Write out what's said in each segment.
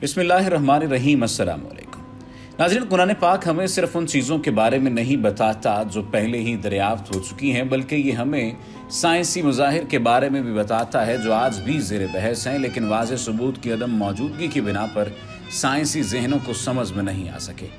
बिस्मिल्लाहिर्रहमानिर्रहीम। अस्सलाम वालेकुम। नाज़रीन, कुरान पाक हमें सिर्फ उन चीज़ों के बारे में नहीं बताता जो पहले ही दरियाफ्त हो चुकी हैं, बल्कि ये हमें साइंसी मज़ाहिर के बारे में भी बताता है जो आज भी ज़ेर बहस हैं, लेकिन वाज़ेह सबूत की अदम मौजूदगी की बिना पर साइंसी जहनों को समझ में नहीं आ सके।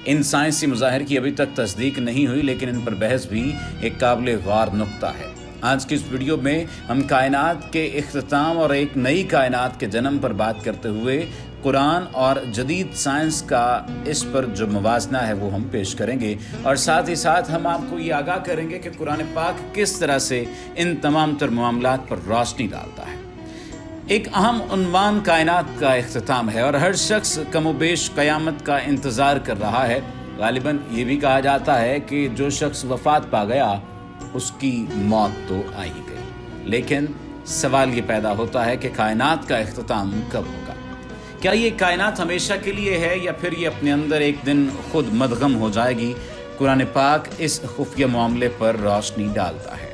इन साइंसी मज़ाहिर की अभी तक तस्दीक नहीं हुई, लेकिन इन पर बहस भी एक काबिल गौर नुक्ता है। आज की इस वीडियो में हम कायनात के इख्तिताम और एक नई कायनात के जन्म पर बात करते हुए कुरान और जदीद साइंस का इस पर जो मुवाजना है वो हम पेश करेंगे, और साथ ही साथ हम आपको ये आगाह करेंगे कि कुरान पाक किस तरह से इन तमाम तर मामलात पर रोशनी डालता है। एक अहम उन्वान कायनात का इख्तिताम है और हर शख्स कमोबेश क़यामत का इंतज़ार कर रहा है। गालिबन ये भी कहा जाता है कि जो शख्स वफ़ात पा गया उसकी मौत तो आ ही गई, लेकिन सवाल ये पैदा होता है कि कायनात का इख्तिताम कब होगा? क्या ये कायनात हमेशा के लिए है या फिर ये अपने अंदर एक दिन खुद मदगम हो जाएगी? कुरान पाक इस खुफिया मामले पर रोशनी डालता है।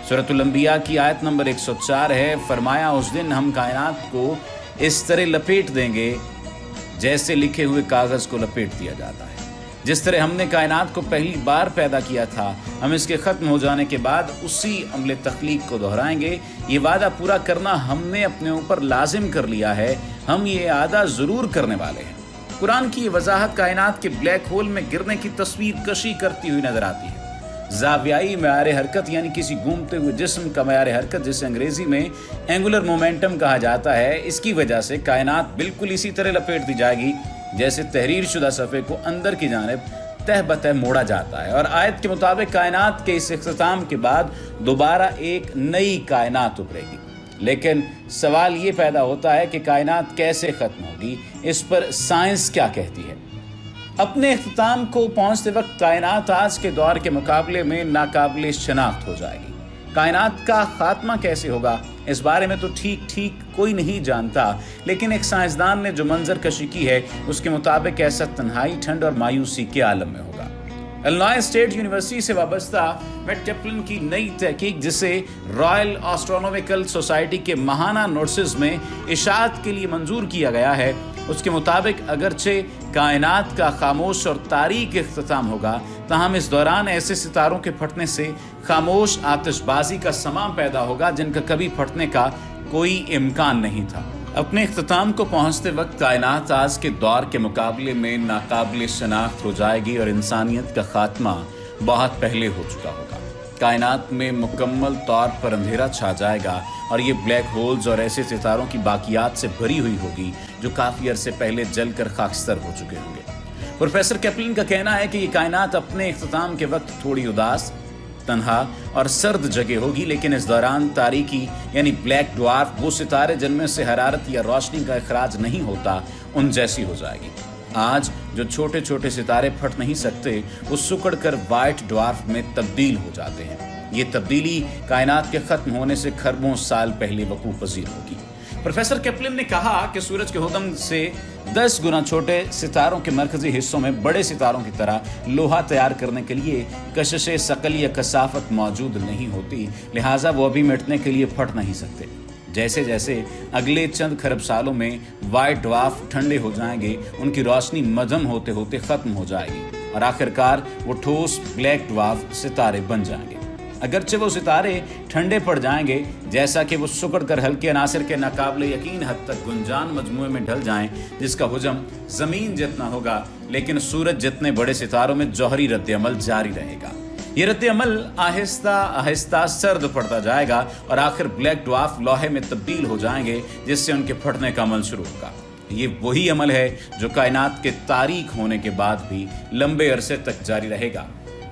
सूरतुल अंबिया की आयत नंबर 104 है, फरमाया उस दिन हम कायनात को इस तरह लपेट देंगे जैसे लिखे हुए कागज़ को लपेट दिया जाता है। जिस तरह हमने कायनात को पहली बार पैदा किया था, हम इसके ख़त्म हो जाने के बाद उसी अमले तख्लीक को दोहराएंगे। ये वादा पूरा करना हमने अपने ऊपर लाजिम कर लिया है, हम ये आदा ज़रूर करने वाले हैं। कुरान की ये वजाहत कायनात के ब्लैक होल में गिरने की तस्वीर कशी करती हुई नजर आती है। ज़ावियाई मयार हरकत यानी किसी घूमते हुए जिस्म का मयार हरकत, जिसे अंग्रेज़ी में एंगुलर मोमेंटम कहा जाता है, इसकी वजह से कायनात बिल्कुल इसी तरह लपेट दी जाएगी जैसे तहरीर शुदा सफ़े को अंदर की जानिब तह बतह मोड़ा जाता है। और आयत के मुताबिक कायनात के इस इख्तिताम के बाद दोबारा एक नई कायनात उभरेगी। लेकिन सवाल ये पैदा होता है कि कायनात कैसे ख़त्म होगी? इस पर साइंस क्या कहती है? अपने इख्तिताम को पहुँचते वक्त कायनात आज के दौर के मुकाबले में नाकाबिल शनाख्त हो जाएगी। कायनात का खात्मा कैसे होगा, इस बारे में तो ठीक कोई नहीं जानता, लेकिन एक साइंसदान ने जो मंजर कशी की है उसके मुताबिक ऐसा तन्हाई, ठंड और मायूसी के आलम में होगा। इलिनॉय स्टेट यूनिवर्सिटी से वाबस्ता मैट कैपलन की नई तहकीक, जिसे रॉयल एस्ट्रोनॉमिकल सोसाइटी के माहाना नोटिस में इशाअत के लिए मंजूर किया गया है, उसके मुताबिक अगरचे कायनात का खामोश और तारीक इख्तिताम होगा, ताहम इस दौरान ऐसे सितारों के फटने से खामोश आतिशबाजी का समा पैदा होगा जिनका कभी फटने का कोई इम्कान नहीं था। अपने इख्तिताम को पहुंचते वक्त कायनात आज के दौर के मुकाबले में नाकाबिल शनाख्त हो जाएगी और इंसानियत का खात्मा बहुत पहले हो चुका होगा। कायनात में मुकम्मल तौर पर अंधेरा छा जाएगा और ये ब्लैक होल्स और ऐसे सितारों की बाकियात से भरी हुई होगी जो काफ़ी अरसे पहले जलकर खाकस्तर हो चुके होंगे। प्रोफेसर कैपलिन का कहना है कि ये कायनात अपने इख्तिताम के वक्त थोड़ी उदास, तन्हा और सर्द जगह होगी, लेकिन इस दौरान तारीकी यानी ब्लैक ड्वार्फ, वो सितारे जिनमें से हरारत या रोशनी का इखराज नहीं होता, उन जैसी हो जाएगी। आज जो छोटे छोटे सितारे फट नहीं सकते वो सुकड़ कर वाइट ड्वार्फ में तब्दील हो जाते हैं। ये तब्दीली कायनात के ख़त्म होने से खरबों साल पहले वकूफ़ पज़ीर होगी। प्रोफेसर कैपलिन ने कहा कि सूरज के हुदम से 10 गुना छोटे सितारों के मरकजी हिस्सों में बड़े सितारों की तरह लोहा तैयार करने के लिए कशिश सकल या कसाफत मौजूद नहीं होती, लिहाजा वो अभी मिटने के लिए फट नहीं सकते। जैसे जैसे अगले चंद खरब सालों में वाइट ड्वार्फ ठंडे हो जाएंगे, उनकी रोशनी मध्यम होते होते ख़त्म हो जाएगी और आखिरकार वो ठोस ब्लैक ड्वार्फ सितारे बन जाएंगे। अगरचे वो सितारे ठंडे पड़ जाएंगे, जैसा कि वो सुकड़ कर हल्के अनासर के नाकाबिले यकीन हद तक गुंजान मजमुए में ढल जाएं, जिसका हुजम ज़मीन जितना होगा, लेकिन सूरज जितने बड़े सितारों में जौहरी रद्द-ए-अमल जारी रहेगा। ये रद्द-ए-अमल आहिस्ता आहिस्ता सर्द पड़ता जाएगा और आखिर ब्लैक ड्वार्फ लोहे में तब्दील हो जाएंगे, जिससे उनके फटने का अमल शुरू होगा। ये वही अमल है जो कायनात के तारीक होने के बाद भी लंबे अरसे तक जारी रहेगा।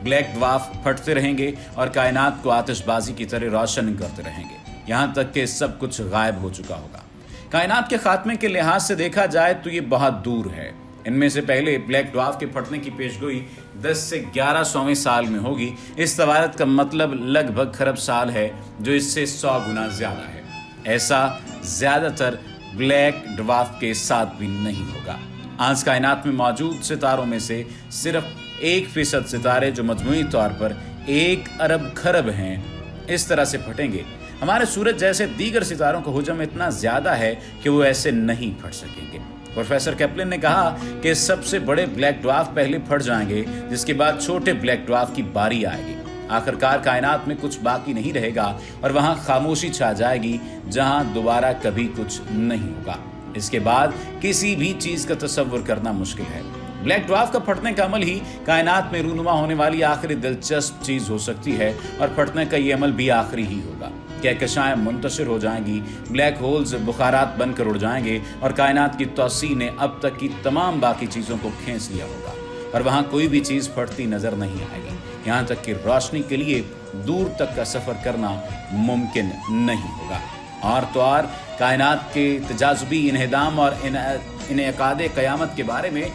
ब्लैक ड्वार्फ फटते रहेंगे और कायनात को आतिशबाजी की तरह रोशन करते रहेंगे, यहाँ तक कि सब कुछ गायब हो चुका होगा। कायनात के खात्मे के लिहाज से देखा जाए तो ये बहुत दूर है। इनमें से पहले ब्लैक ड्वार्फ के फटने की पेशगोई 10 से 1100वें साल में होगी। इस तवारत का मतलब लगभग खरब साल है, जो इससे 100 गुना ज़्यादा है। ऐसा ज़्यादातर ब्लैक ड्वार्फ के साथ भी नहीं होगा। आज कायनात में मौजूद सितारों में से सिर्फ 1% सितारे, जो मजमूई तौर पर 1 अरब खरब हैं, इस तरह से फटेंगे हमारे सूरज जैसे दीगर सितारों का हुजम इतना ज्यादा है कि वो ऐसे नहीं फट सकेंगे। प्रोफेसर कैप्लिन ने कहा कि सबसे बड़े ब्लैक ड्वार्फ पहले फट जाएंगे, जिसके बाद छोटे ब्लैक ड्वार्फ की बारी आएगी। आखिरकार कायनात में कुछ बाकी नहीं रहेगा और वहां खामोशी छा जाएगी, जहां दोबारा कभी कुछ नहीं होगा। इसके बाद किसी भी चीज का तसव्वुर करना मुश्किल है। ब्लैक ड्वार्फ का फटने का अमल ही कायनात में रूनुमा होने वाली आखिरी दिलचस्प चीज हो सकती है, और फटने का ये अमल भी आखिरी ही होगा। कहकशाएं मुंतशिर हो जाएंगी, ब्लैक होल्स बुखारात बनकर उड़ जाएंगे और कायनात की तौसी ने अब तक की तमाम बाकी चीजों को खींच लिया होगा, और वहां कोई भी चीज फटती नजर नहीं आएगी। यहाँ तक कि रोशनी के लिए दूर तक का सफर करना मुमकिन नहीं होगा। और तो और कायनात के तजाजुबी इन्हिदाम और इनेकादे क़यामत के बारे में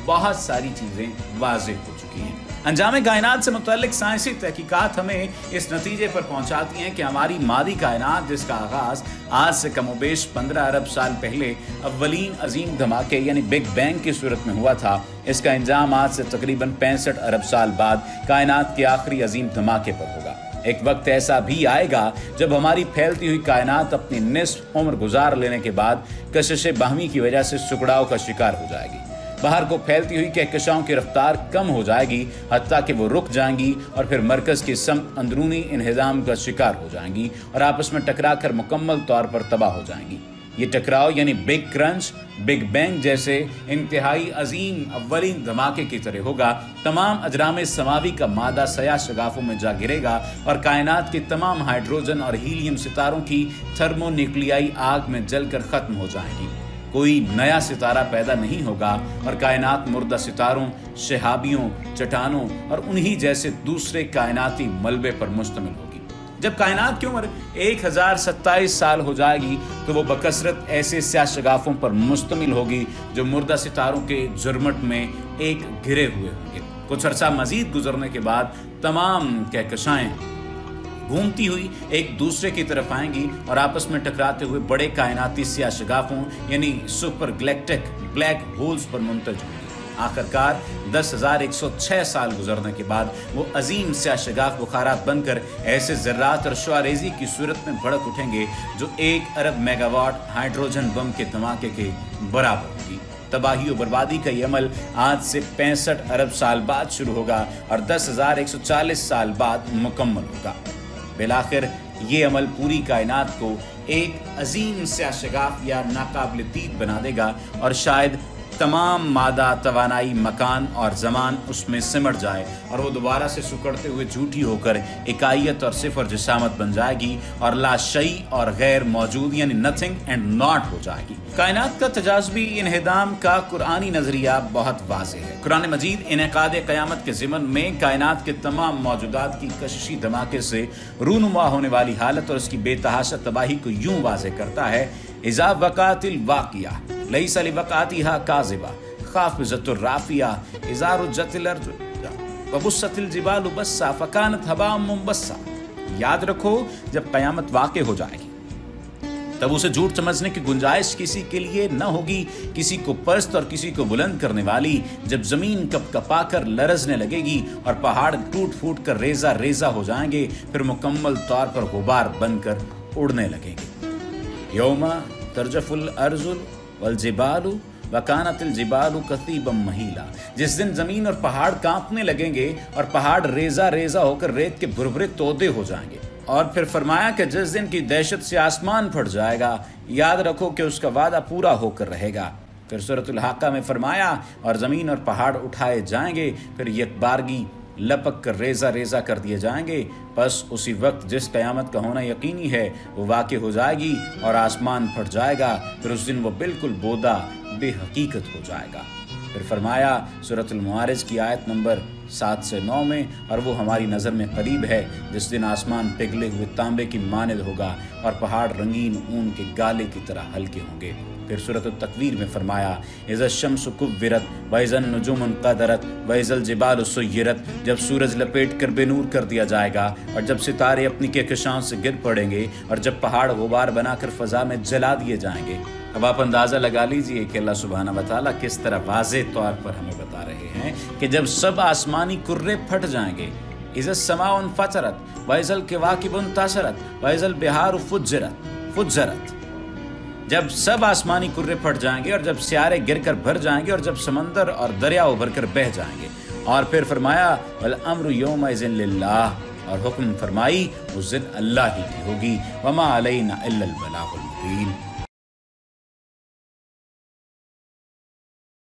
बहुत सारी चीज़ें वाज़ेह हो चुकी हैं। अंजाम कायनात से मुतल्लिक साइंसी तहकीकात हमें इस नतीजे पर पहुंचाती हैं कि हमारी मादी कायनात, जिसका आगाज़ आज से कमोबेश 15 अरब साल पहले अव्वलीन अजीम धमाके यानी बिग बैंग की सूरत में हुआ था, इसका अंजाम आज से तकरीबन 65 अरब साल बाद कायनात के आखिरी अजीम धमाके पर होगा। एक वक्त ऐसा भी आएगा जब हमारी फैलती हुई कायनात अपनी निस्फ उम्र गुजार लेने के बाद कशिश बाहमी की वजह से सुकड़ाव का शिकार हो जाएगी। बाहर को फैलती हुई कहकशाओं की रफ्तार कम हो जाएगी, हत्ता कि वो रुक जाएंगी और फिर मरकज की समत अंदरूनी इन्हिजाम का शिकार हो जाएंगी और आपस में टकरा कर मुकम्मल तौर पर तबाह हो जाएंगी। ये टकराव यानी बिग क्रंच, बिग बैंग जैसे इंतहाई अजीम अव्वलीन धमाके की तरह होगा। तमाम अजराम समावी का मादा सया शगाफों में जा गिरेगा और कायनात के तमाम हाइड्रोजन और हीलियम सितारों की थर्मोन्यूक्लियाई आग में जलकर खत्म हो जाएंगी। कोई नया सितारा पैदा नहीं होगा और कायनात मुर्दा सितारों, शहाबियों, चट्टानों और उन्हीं जैसे दूसरे कायनाती मलबे पर मुश्तमिल होगी। जब कायनात की उम्र 1027 साल हो जाएगी तो वो बकसरत ऐसे स्याह शगाफों पर मुश्तमिल होगी जो मुर्दा सितारों के जुर्मट में एक घिरे हुए होंगे। कुछ अरसा मजीद गुजरने के बाद तमाम कहकशाएं घूमती हुई एक दूसरे की तरफ आएंगी और आपस में टकराते हुए बड़े कायनाती स्याह शगाफों यानी सुपर गैलेक्टिक ब्लैक होल्स पर मुंतज होंगी। आखिरकार 10,106 साल गुजरने के बाद वो अजीम स्याह शगाफ बुखारात बनकर ऐसे ज़र्रात और शुआरेज़ी की सूरत में भड़क उठेंगे जो 1 अरब मेगावाट हाइड्रोजन बम के धमाके के बराबर होगी। तबाही और बर्बादी का ये अमल आज से 65 अरब साल बाद शुरू होगा और 10,140 साल बाद मुकम्मल होगा। बिलाखिर ये अमल पूरी कायनात को एक अजीम स्याह शगाफ या नाकाबिल दीद बना देगा और शायद तमाम मादा, तवानाई, मकान और ज़मान उसमें सिमट जाए और वो दोबारा से सुकड़ते हुए झूठी होकर इकाइयत और सिफर जिसामत बन जाएगी और लाशई और गैर मौजूद यानी नथिंग एंड नॉट हो जाएगी। कायनात का तजाज़बी इन्हिदाम का कुरानी नजरिया बहुत वाज़ेह है। कुरान मजीद इनेकादे क़यामत के ज़िमन में कायनात के तमाम मौजूदात की कशिशी धमाके से रूनुमा होने वाली हालत और उसकी बेतहाशा तबाही को यूं वाज़ेह करता है, इज़ा वक़ातिल वाक़िया लैसा लिवक़ातिहा काज़िबा ख़ाफ़िज़तुर राफ़िया इज़ा रुज्जतिल अर्ज़ु वबुस्सतिल जिबालु बस्सा फ़कानत हबाअम मुंबस्सा। याद रखो, जब क़यामत वाक़े हो जाएगी तब उसे झूठ समझने की गुंजाइश किसी के लिए न होगी, किसी को पस्त और किसी को बुलंद करने वाली। जब जमीन कपकपाकर लरजने लगेगी और पहाड़ टूट फूट कर रेजा रेजा हो जाएंगे, फिर मुकम्मल तौर पर गुबार बनकर उड़ने लगेंगे। यौमा तरजफुल अर्जुल वल जिबालु वकानतिल जिबालु कसीबम महीला। जिस दिन जमीन और पहाड़ कांपने लगेंगे और पहाड़ रेजा रेजा होकर रेत के भुरभुरे तोदे हो जाएंगे। और फिर फरमाया कि जिस दिन की दहशत से आसमान फट जाएगा, याद रखो कि उसका वादा पूरा होकर रहेगा। फिर सूरतुल हाका में फरमाया और ज़मीन और पहाड़ उठाए जाएंगे, फिर यकबारगी लपक कर रेजा रेजा कर दिए जाएंगे। बस उसी वक्त जिस क़यामत का होना यकीनी है वो वाक़ई हो जाएगी और आसमान फट जाएगा। फिर उस दिन वो बिल्कुल बोदा बेहकीकत हो जाएगा। फिर फरमाया सूरतुल मुआरिज की आयत नंबर 7 से 9 में, और वो हमारी नज़र में करीब है जिस दिन आसमान पिघले हुए तांबे की मानिद होगा और पहाड़ रंगीन ऊन के गाले की तरह हल्के होंगे। फिर सूरत तकवीर में फरमाया इज़ा शम्सु कुव्विरत व इज़न नुजुमुन क़दरत व इज़ल जिबालु सुय्यरत। जब सूरज लपेट कर बेनूर कर दिया जाएगा और जब सितारे अपनी कहकशाओं से गिर पड़ेंगे और जब पहाड़ गुबार बनाकर फ़ज़ा में जला दिए जाएंगे। अब आप अंदाज़ा लगा लीजिए कि अल्लाह सुब्हानहू व तआला किस तरह वाज़ेह तौर पर हमें बता रहे हैं कि जब सब आसमानी कुर्रे फट जाएंगे, اذا السماء انفطرت واذا الكواكب انتثرت واذا البحار فجرت، جب سب آسمانی کرے پھٹ جائیں گے اور جب سیارے گر کر بھر جائیں گے اور جب سمندر اور دریا ابھر کر بہہ جائیں گے. اور پھر فرمایا والامر یومئذ للہ، اور حکم فرمائی اس دن اللہ ہی کی ہوگی. وما علینا الا البلاغ المبین.